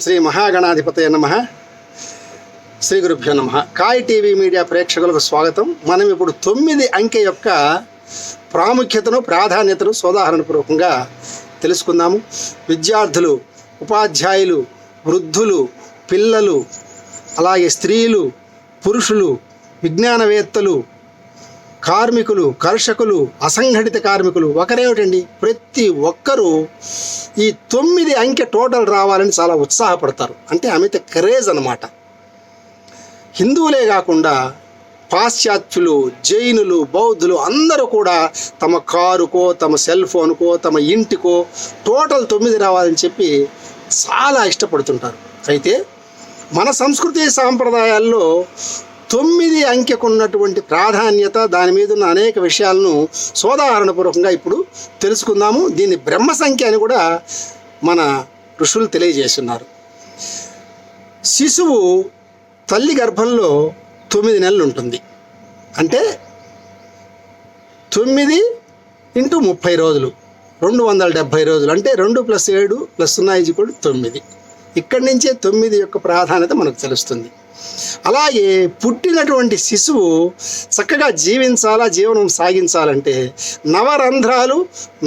శ్రీ మహాగణాధిపతయ నమః. శ్రీ గురుభ్యో నమః. కాయ్ టీవీ మీడియా ప్రేక్షకులకు స్వాగతం. మనం ఇప్పుడు 9 అంకె యొక్క ప్రాముఖ్యతను, ప్రాధాన్యతను సోదాహరణపూర్వకంగా తెలుసుకుందాము. విద్యార్థులు, ఉపాధ్యాయులు, వృద్ధులు, పిల్లలు, అలాగే స్త్రీలు, పురుషులు, విజ్ఞానవేత్తలు, కార్మికులు, కర్షకులు, అసంఘటిత కార్మికులు, ఒకరేమిటండి, ప్రతి ఒక్కరూ ఈ 9 అంకె టోటల్ రావాలని చాలా ఉత్సాహపడతారు. అంటే అమిత క్రేజ్ అన్నమాట. హిందువులే కాకుండా పాశ్చాత్యులు, జైనులు, బౌద్ధులు అందరూ కూడా తమ కారుకో, తమ సెల్ ఫోన్కో, తమ ఇంటికో టోటల్ 9 రావాలని చెప్పి చాలా ఇష్టపడుతుంటారు. అయితే మన సంస్కృతి సాంప్రదాయాల్లో 9 అంకెకు ఉన్నటువంటి ప్రాధాన్యత, దాని మీద ఉన్న అనేక విషయాలను సోదాహరణపూర్వకంగా ఇప్పుడు తెలుసుకుందాము. దీన్ని బ్రహ్మ సంఖ్య అని కూడా మన ఋషులు తెలియజేస్తున్నారు. శిశువు తల్లి గర్భంలో 9 నెలలు ఉంటుంది. అంటే 9 × 30 రోజులు, 270 రోజులు. అంటే 2 + 7 + 0 = 9. ఇక్కడి నుంచే 9 యొక్క ప్రాధాన్యత మనకు తెలుస్తుంది. అలాగే పుట్టినటువంటి శిశువు చక్కగా జీవించాలా, జీవనం సాగించాలంటే నవరంధ్రాలు,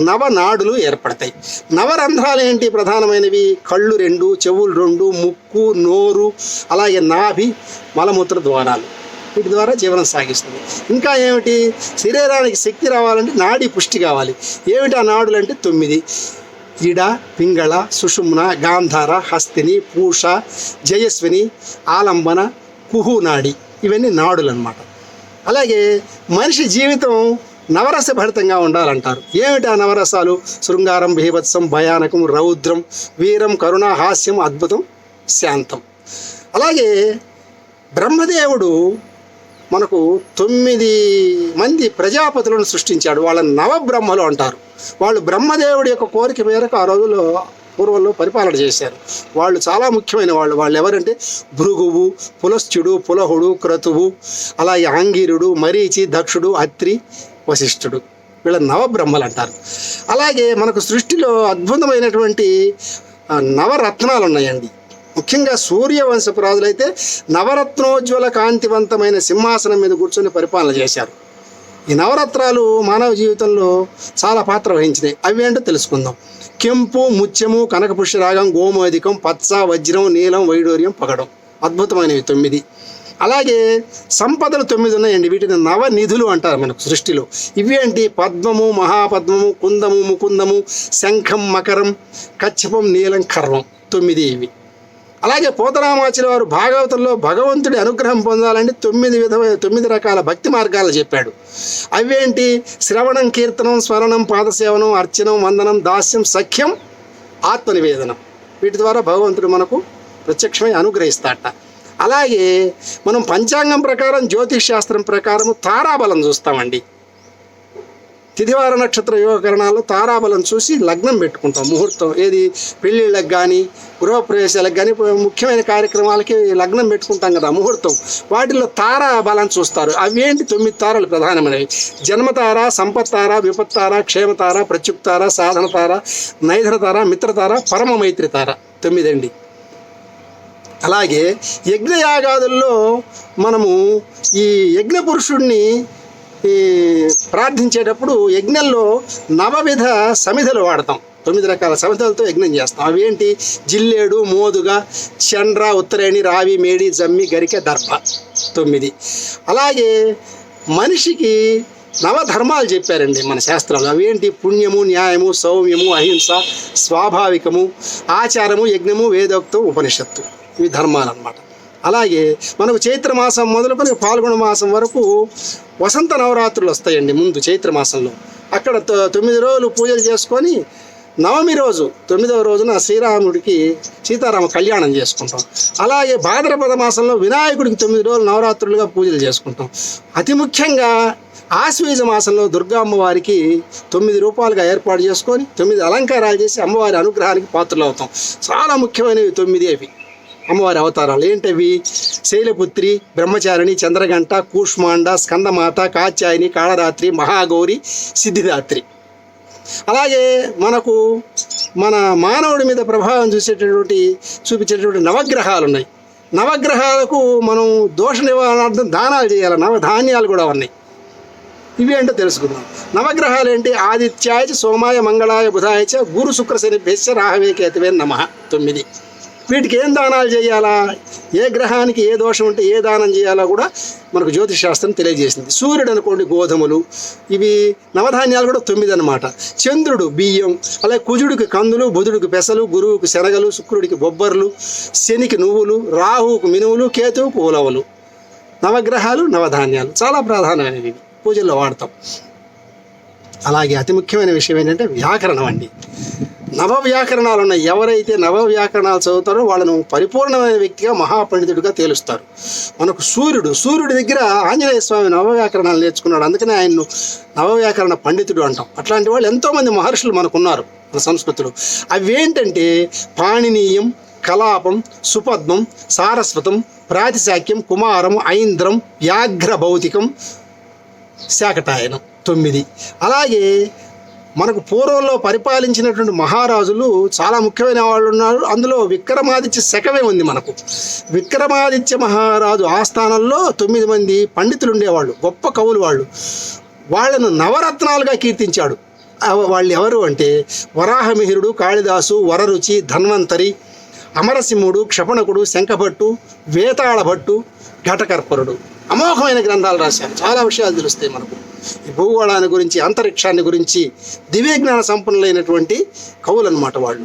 నవనాడులు ఏర్పడతాయి. నవరంధ్రాలు ఏంటి? ప్రధానమైనవి కళ్ళు 2, చెవులు 2, ముక్కు, నోరు, అలాగే నాభి, మలమూత్ర ద్వారాలు. వీటి ద్వారా జీవనం సాగిస్తుంది. ఇంకా ఏమిటి? శరీరానికి శక్తి రావాలంటే నాడీ పుష్టి కావాలి. ఏమిటి ఆ నాడులు అంటే 9: ఇడ, పింగళ, సుషుమ్న, గాంధార, హస్తిని, పూష, జయస్విని, ఆలంబన, కుహు నాడి. ఇవన్నీ నాడులు అన్నమాట. అలాగే మనిషి జీవితం నవరస భరితంగా ఉండాలంటారు. ఏమిటి ఆ నవరసాలు? శృంగారం, బీభత్సం, భయానకం, రౌద్రం, వీరం, కరుణ, హాస్యం, అద్భుతం, శాంతం. అలాగే బ్రహ్మదేవుడు మనకు 9 మంది ప్రజాపతులను సృష్టించాడు. వాళ్ళని నవబ్రహ్మలు అంటారు. వాళ్ళు బ్రహ్మదేవుడి యొక్క కోరిక మేరకు ఆ రోజుల్లో పూర్వంలో పరిపాలన చేశారు. వాళ్ళు చాలా ముఖ్యమైన వాళ్ళు. వాళ్ళు ఎవరంటే భృగువు, పులశ్చుడు, పులహుడు, క్రతువు, అలాగే ఆంగిరుడు, మరీచి, దక్షుడు, అత్రి, వశిష్ఠుడు. వీళ్ళ నవబ్రహ్మలు అంటారు. అలాగే మనకు సృష్టిలో అద్భుతమైనటువంటి నవరత్నాలు ఉన్నాయండి. ముఖ్యంగా సూర్యవంశపు రాజులైతే నవరత్నోజ్వల కాంతివంతమైన సింహాసనం మీద కూర్చొని పరిపాలన చేశారు. ఈ నవరత్నాలు మానవ జీవితంలో చాలా పాత్ర వహించినాయి. అవి ఏంటో తెలుసుకుందాం. కెంపు, ముత్యము, కనకపుష్యరాగం, గోమోదికం, పచ్చ, వజ్రం, నీలం, వైడూర్యం, పగడం. అద్భుతమైనవి 9. అలాగే సంపదలు 9 ఉన్నాయండి. వీటిని నవనిధులు అంటారు మనకు సృష్టిలో. ఇవి ఏంటి? పద్మము, మహాపద్మము, కుందము, ముకుందము, శంఖం, మకరం, కచ్చపం, నీలం, కర్వం. 9 ఇవి. అలాగే పోతరామాచుల వారు భాగవతంలో భగవంతుడి అనుగ్రహం పొందాలంటే 9 రకాల భక్తి మార్గాలు చెప్పాడు. అవేంటి? శ్రవణం, కీర్తనం, స్మరణం, పాదసేవనం, అర్చనం, వందనం, దాస్యం, సఖ్యం, ఆత్మనివేదనం. వీటి ద్వారా భగవంతుడు మనకు ప్రత్యక్షమై అనుగ్రహిస్తాడట. అలాగే మనం పంచాంగం ప్రకారం, జ్యోతిష్ శాస్త్రం ప్రకారం తారాబలం చూస్తామండి. తిథివార నక్షత్ర యోగకరణాల్లో తారాబలం చూసి లగ్నం పెట్టుకుంటాం. ముహూర్తం ఏది? పెళ్ళిళ్ళకి కానీ, గృహప్రవేశాలకు కానీ, ముఖ్యమైన కార్యక్రమాలకి లగ్నం పెట్టుకుంటాం కదా, ముహూర్తం. వాటిల్లో తారాబలం చూస్తారు. అవి ఏంటి? 9 తారలు ప్రధానమైనవి. జన్మతార, సంపత్తార, విపత్తార, క్షేమతార, ప్రత్యుక్తార, సాధనతార, నైధనతార, మిత్రతార, పరమ మైత్రి తార. 9 అండి. అలాగే యజ్ఞయాగాదుల్లో మనము ఈ యజ్ఞ పురుషుడిని ప్రార్థించేటప్పుడు యజ్ఞంలో నవవిధ సమిధలు వాడతాం. 9 రకాల సమిధలతో యజ్ఞం చేస్తాం. అవి ఏంటి? జిల్లేడు, మోదుగ, చండ్ర, ఉత్తరేణి, రావి, మేడి, జమ్మి, గరిక, దర్భ. 9. అలాగే మనిషికి నవధర్మాలు చెప్పారండి మన శాస్త్రాలు. అవి ఏంటి? పుణ్యము, న్యాయము, సౌమ్యము, అహింస, స్వాభావికము, ఆచారము, యజ్ఞము, వేదోక్తం, ఉపనిషత్తు. ఇవి ధర్మాలు అన్నమాట. అలాగే మనకు చైత్రమాసం మొదలుకొని పాల్గొన మాసం వరకు వసంత నవరాత్రులు వస్తాయండి. ముందు చైత్రమాసంలో అక్కడ 9 రోజులు పూజలు చేసుకొని నవమి రోజు 9వ రోజున శ్రీరాముడికి సీతారామ కళ్యాణం చేసుకుంటాం. అలాగే భాద్రపద మాసంలో వినాయకుడికి 9 రోజులు నవరాత్రులుగా పూజలు చేసుకుంటాం. అతి ముఖ్యంగా ఆశ్వీజ మాసంలో దుర్గా అమ్మవారికి 9 రూపాయలుగా ఏర్పాటు చేసుకొని 9 అలంకారాలు చేసి అమ్మవారి అనుగ్రహానికి పాత్రలు అవుతాం. చాలా ముఖ్యమైనవి 9 అవి అమ్మవారి అవతారాలు. ఏంటవి? శైలపుత్రి, బ్రహ్మచారిణి, చంద్రగంట, కూష్మాండ, స్కందమాత, కాత్యాయని, కాళరాత్రి, మహాగౌరి, సిద్ధిదాత్రి. అలాగే మనకు మన మానవుడి మీద ప్రభావం చూపించేటటువంటి నవగ్రహాలు ఉన్నాయి. నవగ్రహాలకు మనం దోష నివారణార్థం దానాలు చేయాలి. నవధాన్యాలు కూడా ఉన్నాయి. ఇవి ఏంటో తెలుసుకుందాం. నవగ్రహాలు ఏంటి? ఆదిత్యాయ సోమాయ మంగళాయ బుధాయ చ గురు శుక్ర శని భేష రాహవే కేతవే నమః 9. వీటికి ఏం దానాలు చేయాలా, ఏ గ్రహానికి ఏ దోషం ఉంటే ఏ దానం చేయాలో కూడా మనకు జ్యోతిష్ శాస్త్రం తెలియజేసింది. సూర్యుడు అనుకోండి గోధుమలు, ఇవి నవధాన్యాలు కూడా 9 అన్నమాట. చంద్రుడు బియ్యం, అలాగే కుజుడికి కందులు, బుధుడికి పెసలు, గురువుకి శనగలు, శుక్రుడికి బొబ్బర్లు, శనికి నువ్వులు, రాహువుకు మినువులు, కేతువుకు ఉలవలు. నవగ్రహాలు నవధాన్యాలు చాలా ప్రాధాన్యమైనవి, పూజల్లో వాడతాం. అలాగే అతి ముఖ్యమైన విషయం ఏంటంటే వ్యాకరణం అండి. నవ వ్యాకరణాలు ఉన్నాయి. ఎవరైతే నవ వ్యాకరణాలు చదువుతారో వాళ్ళను పరిపూర్ణమైన వ్యక్తిగా మహాపండితుడిగా తేలుస్తారు. మనకు సూర్యుడి దగ్గర ఆంజనేయ స్వామి నవ వ్యాకరణాలు నేర్చుకున్నాడు. అందుకనే ఆయన్ను నవ వ్యాకరణ పండితుడు అంటాం. అట్లాంటి వాళ్ళు ఎంతోమంది మహర్షులు మనకున్నారు మన సంస్కృతిలో. అవి ఏంటంటే పాణినీయం, కలాపం, సుపద్మం, సారస్వతం, ప్రాతిశాక్యం, కుమారం, ఐంద్రం, వ్యాఘ్ర భౌతికం, శాకటాయనం 9. అలాగే మనకు పూర్వంలో పరిపాలించినటువంటి మహారాజులు చాలా ముఖ్యమైన వాళ్ళు ఉన్నారు. అందులో విక్రమాదిత్య శకమే ఉంది మనకు. విక్రమాదిత్య మహారాజు ఆస్థానంలో 9 మంది పండితులు ఉండేవాళ్ళు, గొప్ప కవులు వాళ్ళు. వాళ్ళను నవరత్నాలుగా కీర్తించాడు. వాళ్ళు ఎవరు అంటే వరాహమిహిరుడు, కాళిదాసు, వరరుచి, ధన్వంతరి, అమరసింహుడు, క్షపణకుడు, శంఖభట్టు, వేతాళభట్టు, ఘటకర్పరుడు. అమోఘమైన గ్రంథాలు రాశారు. చాలా విషయాలు తెలుస్తాయి మనకు. ఈ భూగోళాన్ని గురించి, అంతరిక్షాన్ని గురించి దివ్యజ్ఞాన సంపన్నులైనటువంటి కవులు అన్నమాట వాళ్ళు.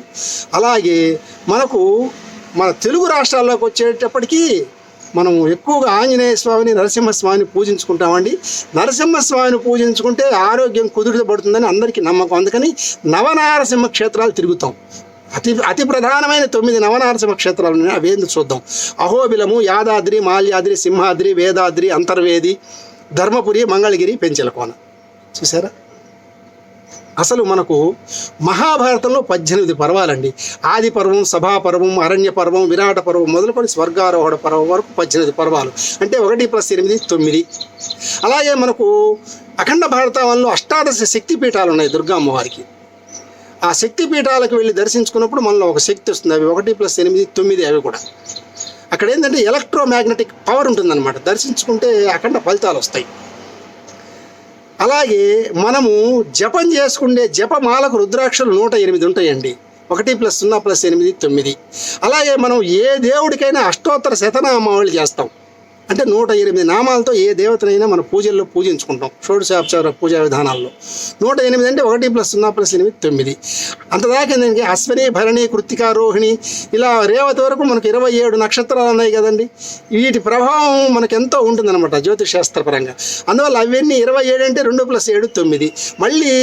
అలాగే మనకు మన తెలుగు రాష్ట్రాల్లోకి వచ్చేటప్పటికీ మనం ఎక్కువగా ఆంజనేయ స్వామిని, నరసింహస్వామిని పూజించుకుంటామండి. నరసింహస్వామిని పూజించుకుంటే ఆరోగ్యం కుదుటపడుతుందని అందరికీ నమ్మకం. అందుకని నవనారసింహ క్షేత్రాలు తిరుగుతాం. అతి ప్రధానమైన 9 నవనారసింహ క్షేత్రాలు ఉన్నాయి. అవేందుకు చూద్దాం. అహోబిలము, యాదాద్రి, మాల్యాద్రి, సింహాద్రి, వేదాద్రి, అంతర్వేది, ధర్మపురి, మంగళగిరి, పెంచలకోన. చూసారా? అసలు మనకు మహాభారతంలో 18 పర్వాలండి. ఆది పర్వం, సభాపర్వం, అరణ్య పర్వం, విరాట పర్వం మొదలుకొని స్వర్గారోహణ పర్వం వరకు 18 పర్వాలు. అంటే 1 + 8 9. అలాగే మనకు అఖండ భారతంలో 18 శక్తిపీఠాలు ఉన్నాయి దుర్గామ్మవారికి. ఆ శక్తి పీఠాలకు వెళ్ళి దర్శించుకున్నప్పుడు మనలో ఒక శక్తి వస్తుంది. అవి 1 + 8 9. అవి కూడా అక్కడ ఏంటంటే ఎలక్ట్రోమాగ్నెటిక్ పవర్ ఉంటుందన్నమాట. దర్శించుకుంటే అఖండ ఫలితాలు వస్తాయి. అలాగే మనము జపం చేసుకుంటే జపమాలకు రుద్రాక్షలు 108 ఉంటాయండి. 1 + 0 + 8 9. అలాగే మనం ఏ దేవుడికైనా అష్టోత్తర శతనామావళి చేస్తాం. అంటే 108 నామాలతో ఏ దేవతనైనా మన పూజల్లో పూజించుకుంటాం. షోడశోపచార పూజా విధానాల్లో 108 అంటే 1 + 0 + 8 9. అంతదాకా ఏంటంటే అశ్విని, భరణి, కృత్తిక, రోహిణి, ఇలా రేవతి వరకు మనకు 27 నక్షత్రాలు ఉన్నాయి కదండి. వీటి ప్రభావం మనకు ఎంతో ఉంటుందన్నమాట జ్యోతిష్ శాస్త్రపరంగా. అందువల్ల అవన్నీ 27 అంటే 2 + 7 9. మళ్ళీ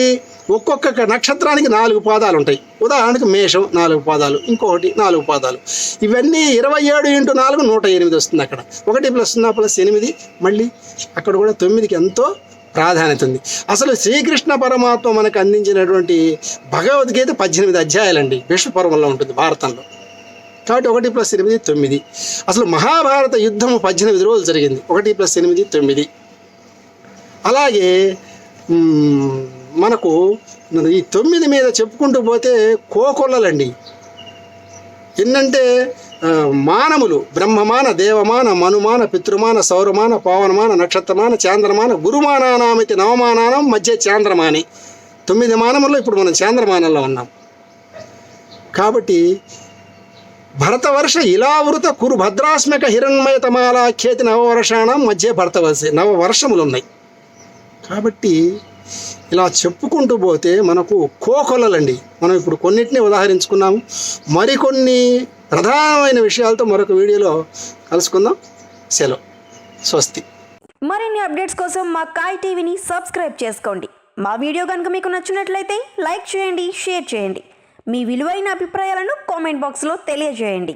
ఒక్కొక్క నక్షత్రానికి 4 పాదాలు ఉంటాయి. ఉదాహరణకు మేషం 4 పాదాలు, ఇంకొకటి 4 పాదాలు. ఇవన్నీ 27 × 4 108 వస్తుంది. అక్కడ 1 + 0 + 8. మళ్ళీ అక్కడ కూడా 9కి ఎంతో ప్రాధాన్యత ఉంది. అసలు శ్రీకృష్ణ పరమాత్మ మనకు అందించినటువంటి భగవద్గీత 18 అధ్యాయాలండి. విష్ణు పర్వంలో ఉంటుంది భారతంలో. కాబట్టి 1 + 8 9. అసలు మహాభారత యుద్ధం 18 రోజులు జరిగింది. 1 + 8 9. అలాగే మనకు ఈ 9 మీద చెప్పుకుంటూ పోతే కోకొల్లలండి. ఎన్నంటే మానములు బ్రహ్మమాన, దేవమాన, మనుమాన, పితృమాన, సౌరమాన, పవనమాన, నక్షత్రమాన, చాంద్రమాన, గురుమానానామితి నవమానానం మధ్య చాంద్రమాని. 9 మానముల్లో ఇప్పుడు మనం చాంద్రమానంలో ఉన్నాం. కాబట్టి భరతవర్ష ఇలావృత కురు భద్రాస్మక హిరణ్మయతమాలాఖ్యేతి నవవర్షాణం మధ్య భరతవర్ష 9 వర్షములు ఉన్నాయి. కాబట్టి ఇలా చెప్పుకుంటూ పోతే మనకు కోకొల్లలండి. మనం ఇప్పుడు కొన్నిటిని ఉదాహరించుకున్నాము. మరికొన్ని ప్రధానమైన విషయాలతో మరొక వీడియోలో కలుసుకుందాం. సెలవు. స్వస్తి. మరిన్ని అప్డేట్స్ కోసం మా కాయ్ టీవీని సబ్స్క్రైబ్ చేసుకోండి. మా వీడియో కనుక మీకు నచ్చినట్లయితే లైక్ చేయండి, షేర్ చేయండి. మీ విలువైన అభిప్రాయాలను కామెంట్ బాక్స్లో తెలియజేయండి.